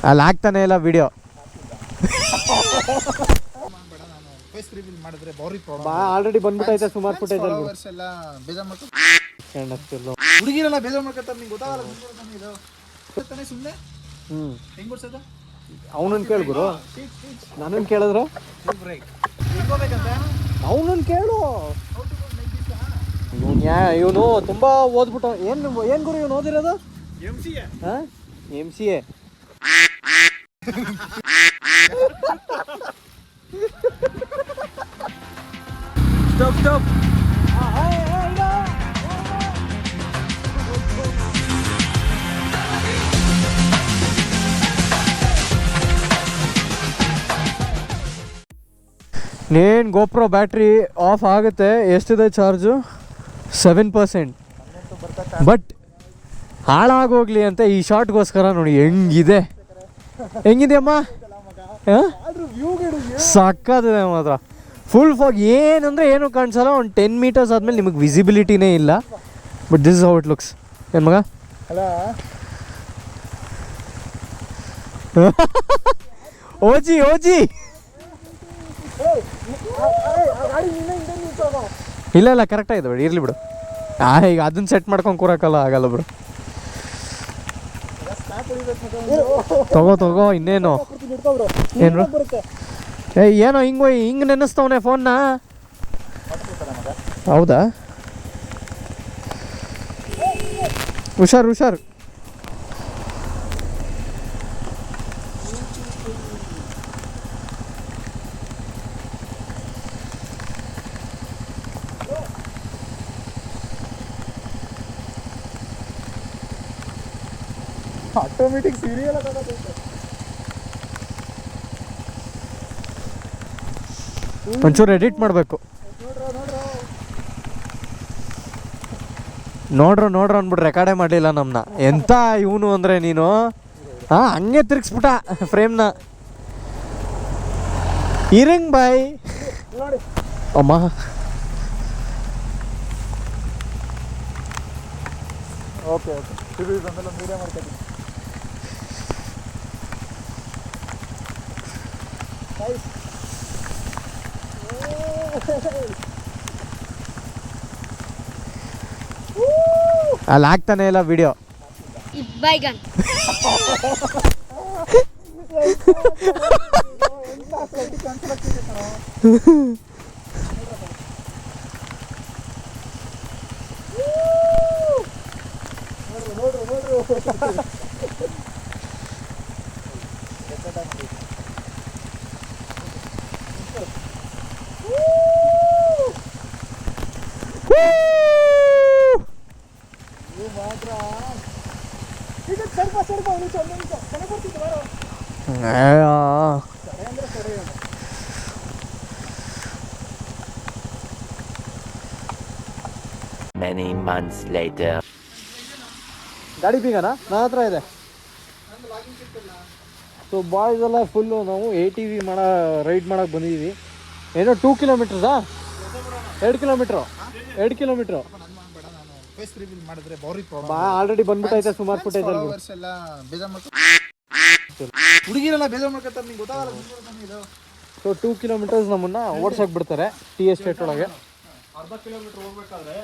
ಅಲ್ಲಿ ಆಗ್ತಾನೆ ಇಲ್ಲ ವಿಡಿಯೋ. ಆಲ್ರೆಡಿ ಬಂದ್ಬಿಟ್ಟೈತೆ ಸುಮಾರು ಫುಟೇಜ್ ಅಲ್ಲಿ. ಹುಡುಗಿರೆಲ್ಲ ಬೇಜಾರು ಮಾಡ್ಕೊತಾರೆ, ನಿಂಗೆ ಗೊತ್ತಾಗಲ್ಲ. ಸುಮ್ಮನೆ ಹೆಂಗ್ ಕೊಡ್ಸದ ಅವನನ್ನು ಕೇಳ್ಗುರು, ನನ್ನನ್ನು ಕೇಳಿದ್ರು ಅವನನ್ನು ಕೇಳು. ಇವನು ತುಂಬಾ ಓದ್ಬಿಟ್ಟು ಏನ್ ಗುರು ಇವನು ಓದಿರೋದು? MCA. ಸ್ಟಾಪ್. ನೇನು ಗೋಪ್ರೋ ಬ್ಯಾಟ್ರಿ ಆಫ್ ಆಗುತ್ತೆ. ಎಷ್ಟಿದೆ ಚಾರ್ಜು? 7%. ಬಟ್ ಹಾಳಾಗೋಗ್ಲಿ ಅಂತ ಈ ಶಾರ್ಟ್ಗೋಸ್ಕರ ನೋಡಿ ಹೆಂಗಿದೆ ಅಮ್ಮ, ಸಕ್ಕತ್ತಿದೆ ಮಾತ್ರ. ಫುಲ್ ಫಾಗ್ ಏನಂದರೆ ಏನು ಕಾಣಿಸಲ್ಲ. ಒಂದು 10 meters ಆದಮೇಲೆ ನಿಮಗೆ ವಿಸಿಬಿಲಿಟಿನೇ ಇಲ್ಲ. But this is how it looks. ಏನು ಮಗ? ಓಜಿ ಇಲ್ಲ ಕರೆಕ್ಟಾಗಿದೆ ಬಿಡು, ಇರಲಿ ಬಿಡು. ಈಗ ಅದನ್ನ ಸೆಟ್ ಮಾಡ್ಕೊಂಡು ಕೂರಕ್ಕಲ್ಲ, ಆಗಲ್ಲ ಬಿಡು. ತಗೋ ಇನ್ನೇನು ಏನು ಏನೋ ಹಿಂಗೆ ನೆನೆಸ್ತವನೆ ಫೋನ್ನ. ಹೌದಾ? ಹುಷಾರು. ಆಟೋಮೆಟಿಕ್ ಸೀರಿಯಲ್ ಒಂಚೂರು ಎಡಿಟ್ ಮಾಡಬೇಕು. ನೋಡ್ರು ಅಂದ್ಬಿಟ್ಟು ರೆಕಾರ್ಡೇ ಮಾಡಲಿಲ್ಲ ನಮ್ಮನ್ನ. ಎಂತ ಇವನು ಅಂದರೆ ನೀನು ಹಂಗೆ ತಿರ್ಗಿಸ್ಬಿಟ್ಟ ಫ್ರೇಮ್ನ. ಇರಂಗ್ ಬಾಯ್ ಅಮ್ಮ. ಓಕೆ ಮೀಡಿಯಾ ಮಾಡ್ತೀನಿ. ಅಲ್ಲಿ ಆಗ್ತಾನೆ ಇಲ್ಲ ವಿಡಿಯೋ. Many months later. ಗಾಡಿ ಬೀಗನಾ ನನ್ನ ಹತ್ರ ಇದೆ. ಸೊ ಬಾಯ್ಸ್ ಎಲ್ಲ ಫುಲ್ಲು ನಾವು ATV ರೈಡ್ ಮಾಡಕ್ಕೆ ಬಂದಿದ್ದೀವಿ. ಏನೋ 2 kilometers 2 kilometers ಆಲ್ರೆಡಿ ಬಂದ್ಬಿಟ್ಟೈತೆ ಸುಮಾರು ಫುಟೇಜ್ ಅಲ್ಲಿ. ಹುಡುಗಿರೆಲ್ಲ ಬೇಜಾರು ಮಾಡ್ಕೊತಾರೆ, ನಿಂಗೆ ಗೊತ್ತಾಗಲ್ಲ. ಸೊ 2 kilometers ನಮ್ಮನ್ನ ಓಡ್ಸಕ್ ಬಿಡ್ತಾರೆ ಟಿ ಎಸ್ಟೇಟ್ ಒಳಗೆ.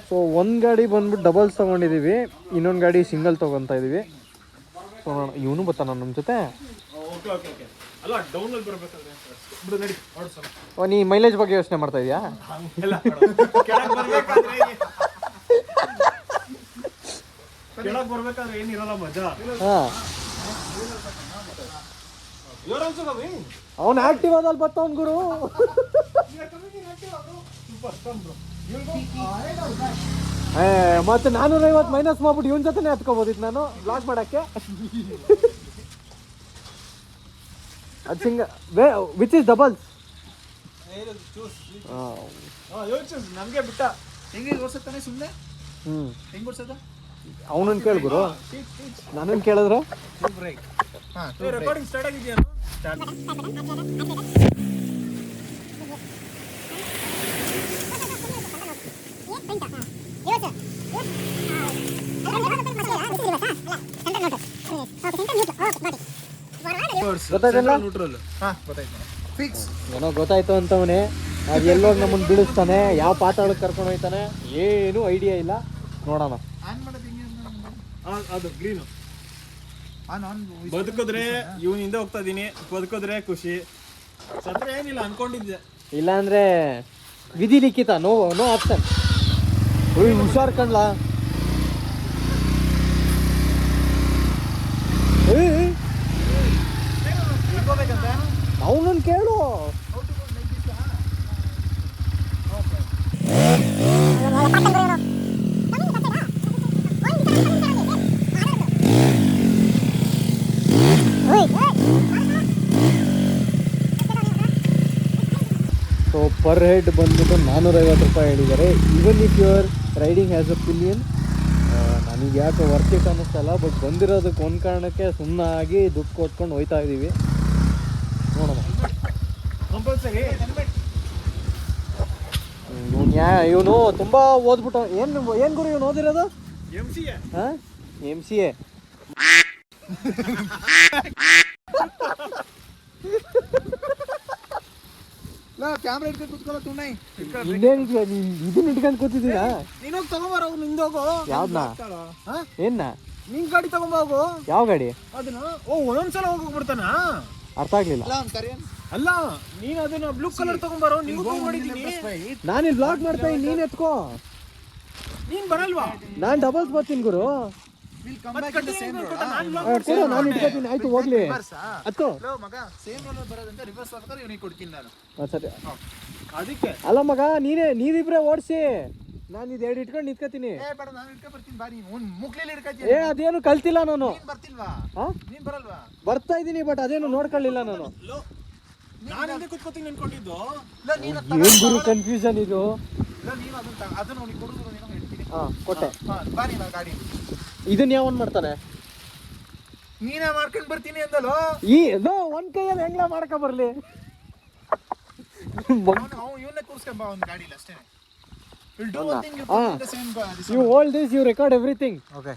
ಸೊ ಒಂದು ಗಾಡಿ ಬಂದ್ಬಿಟ್ಟು ಡಬಲ್ಸ್ ತೊಗೊಂಡಿದ್ದೀವಿ, ಇನ್ನೊಂದು ಗಾಡಿ ಸಿಂಗಲ್ ತೊಗೊತಾ ಇದ್ದೀವಿ. ಸೊ ಇವನು ಬರ್ತಾನ ನಮ್ಮ ಜೊತೆ. ನೀ ಮೈಲೇಜ್ ಬಗ್ಗೆ ಯೋಚನೆ ಮಾಡ್ತಾ ಇದೀಯಾ? ಅವನು ಆಕ್ಟಿವ್ ಆದಲ್ಲಿ ಬರ್ತಾವನ್ ಗುರು. ಮತ್ತೆ 450 ಮೈನಸ್ ಮಾಡ್ಬಿಟ್ಟು ಇವನ್ ಜೊತೆನೆ ಹತ್ಕೋಬೋದಿತ್ತು ನಾನು ಬ್ಲಾಗ್ ಮಾಡಕ್ಕೆ. ಅದು ವಿಚ್ ಇಸ್ ಡಬಲ್ಸ್? ನಮಗೆ ಬಿಟ್ಟ ಹೆಂಗೆ ಓಡಿಸುತ್ತಾನೆ ಸುಮ್ಮನೆ. ಹೆಂಗೆ ಓಡಿಸೋದ? ಅವನನ್ನು ಕೇಳ್ಗುರು, ನನ್ನನ್ನು ಕೇಳಿದ್ರು. ರೆಕಾರ್ಡಿಂಗ್ ಸ್ಟಾರ್ಟ್ ಆಗಿದೆಯಾ? ಗೊತ್ತಾಯ್ತಲ್ಲ? ಹಾಂ ಗೊತ್ತಾಯ್ತು ಫಿಕ್ಸ್. ಏನೋ ಗೊತ್ತಾಯ್ತು ಅಂತವನೇ, ಅದು ಎಲ್ಲೋಗಿ ನಮ್ಮನ್ನು ಬೀಳಿಸ್ತಾನೆ, ಯಾವ ಪಾತಾಳಕ್ಕೆ ಕರ್ಕೊಂಡು ಹೋಗ್ತಾನೆ, ಏನೂ ಐಡಿಯಾ ಇಲ್ಲ. ನೋಡೋಣ. ಆನ್ ಮಾಡೋದು ಹಿಂಗೆ ಅದು ಗ್ರೀನು ಆನ್ ಆನ್ ಬದುಕಿದ್ರೆ ಇವನಿಂದ ಹೋಗ್ತಾ ಇದೀನಿ, ಬದುಕಿದ್ರೆ ಖುಷಿ, ಸತ್ರ ಏನಿಲ್ಲ ಅನ್ಕೊಂಡಿದ್ದೆ. ಇಲ್ಲಾಂದ್ರೆ ವಿಧಿ ಲಿಖಿತ, ನೋ ನೋ ಆಪ್ಷನ್. ಹುಷಾರ್ ಕಣ್ಲಾ. ಇಟ್ಕೋಬೇಕಂತ ಅವನನ್ನು ಕೇಳು. ಸೊ ಪರ್ ಹೆಡ್ ಬಂದ್ಬಿಟ್ಟು 450 ರೂಪಾಯಿ ಹೇಳಿದ್ದಾರೆ. Even if your riding has a pillion. ನನಗೆ ಯಾಕೆ ವರ್ತಿಕ್ ಅನ್ನಿಸ್ತಲ್ಲ, ಬಟ್ ಬಂದಿರೋದಕ್ಕೆ ಒಂದು ಕಾರಣಕ್ಕೆ ಸುಮ್ಮನಾಗಿ ದುಡ್ಡು ಕೊಟ್ಕೊಂಡು ಹೋಯ್ತಾ ಇದ್ದೀವಿ. ನೋಡೋಣ. ಕಂಪಲ್ಸರಿ ಇವನು ತುಂಬ ಓದ್ಬಿಟ್ಟು ಏನು ಗುರು ಇವನು ಓದಿರೋದು? MCA ಹಾಂ, MCA. ಕ್ಯಾಮ್ರಾ ಇಟ್ಕೊಂಡು ಕುತ್ಕೊಳ್ಳೋ ತುಣ್ಣೈ. ಇನ್ನೇನು ಇದನ್ನ ಇಟ್ಕೊಂಡು ಕೂತಿದ್ದೀರಾ? ನೀನು ಹೋಗಿ ತಗೊಂಬಾರ, ಹೋಗಿ ನಿಂದು ಹೋಗು. ಯಾವ್ದನ್ನ? ಏನ್ನ? ನಿನ್ ಗಾಡಿ ತಗೊಂಬೋಗು. ಯಾವ ಗಾಡಿ? ಅದನ್ನ ಒಂದೊಂದ್ಸಲ ಹೋಗ್ಬಿಡ್ತಾನ. ಅರ್ಥ ಆಗ್ಲಿಲ್ಲ. ಅಲ್ಲ ನೀನ್ ಅದನ್ನ ಬ್ಲೂ ಕಲರ್ ತಗೊಂಬಾರೋ, ನೀವು ತಗೊಂಡಿದ್ದೀನಿ. ನಾನಿಲ್ಲಿ ಬ್ಲಾಗ್ ಮಾಡ್ತಾ ಇದ್ದೀನಿ, ನೀನು ಎತ್ಕೋ. ನೀನ್ ಬರಲ್ವಾ? ನಾನು ಡಬಲ್ಸ್ ಬರ್ತೀನಿ ಗುರು. ಕೊಡು, ನಾನು ಇಟ್ಕೋತೀನಿ. ಆಯ್ತು ಹೋಗ್ಲಿ. ಹತ್ತು ಮಗ ಸೇಮ್ ರೋಲರ್ ಬರೋದಂತ ರಿವರ್ಸ್ ಆಗ್ತಾರೆ, ಇವನಿಗೆ ಕೊಡ್ತೀನಿ ನಾನು. ಸರಿ. ಅದಕ್ಕೆ ಅಲ್ಲ ಮಗ, ನೀವಿಬ್ರೆ ಓಡಿಸಿ, ನಾನು ಇದು ಎರಡು ಇಟ್ಕೊಂಡು ನಿಂತ್ಕೋತೀನಿ. ಏ ಬೇಡ, ನಾನು ಇಟ್ಕೊ ಬರ್ತೀನಿ ಬಾ. ನೀನು ಮುಕ್ಲಿಲಿ ಇಟ್ಕೊತೀನಿ. ಏ ಅದೇನು ಕಲ್ತಿಲ್ಲ ನಾನು. ನೀನ್ ಬರ್ತಿಲ್ವಾ? ಹಾ, ನೀನ್ ಬರಲ್ವಾ? ಬರ್ತಾ ಇದ್ದೀನಿ, ಬಟ್ ಅದೇನು ನೋಡ್ಕೊಳ್ಳಿಲ್ಲ ನಾನು. ನಾನು ಹಿಂದೆ ಕುತ್ಕೋತೀನಿ ಅನ್ಕೊಂಡಿದ್ದು. ಇಲ್ಲ ನೀನು ಏನ್ ಗುರು ಕನ್ಫ್ಯೂಷನ್ ಇದು. ಇಲ್ಲ ನೀನು ಅದನ್ನ ಅವನಿಗೆ ಕೊಡುದು, ನೀನು ಹೇಳ್ತೀನಿ. ಹಾ, ಕೊಟ್ಟೆ. ಬಾ ನೀನು ಗಾಡಿ. ಇದನ್ನ ಯಾವನ್ ಮಾಡ್ತಾನೆ? ನೀನೇ ಮಾಡ್ಕೊಂಡು ಬರ್ತೀನಿ ಅಂದಲ್ಲೋ. ಒಂದ್ ಕೈಯಲ್ಲಿ ಹೆಂಗ್ಲ ಮಾಡ್ಕೊ ಬರ್ಲಿ? ಇವನ್ನೇ ಕೂರ್ಸ್ಕೊಂಬ ಒಂದು ಗಾಡಿಲಿ ಅಷ್ಟೇ. You hold this, you record everything. Okay.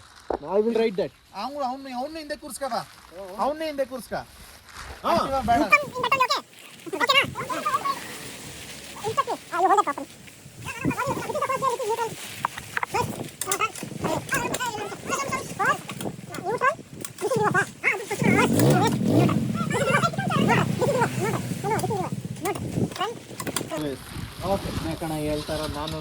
I will write that. ಅವನ್ನ ಹಿಂದೆ ಕೂರ್ಸ್ಕ ಬಾ. ಅವನ್ನೇ ಹಿಂದೆ ಕೂರ್ಸ್ಕ. ಕಣ ಹೇಳ್ತಾರ ನಾನು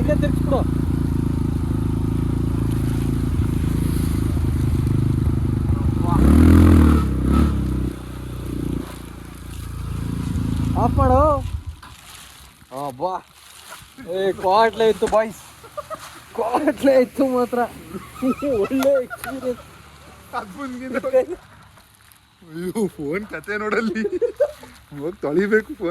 ಇಲ್ಲೇ ತಿರ್ಗಿಸ್ಬಿಡು. ಆಫ್ ಮಾಡು. ಬಾ. ಕ್ವಾಟ್ಲೆ ಇತ್ತು ಬಾಯ್ಸ್, ಕ್ವಾಟ್ಲೆ ಇತ್ತು ಮಾತ್ರ. ಒಳ್ಳೆ ಎಕ್ಸ್ಪೀರಿಯನ್ಸ್. ಅಯ್ಯೋ ಫೋನ್ ಕತೆ ನೋಡಲ್ಲಿ ಹೋಗಿ ತೊಳಿಬೇಕು ಫೋನ್.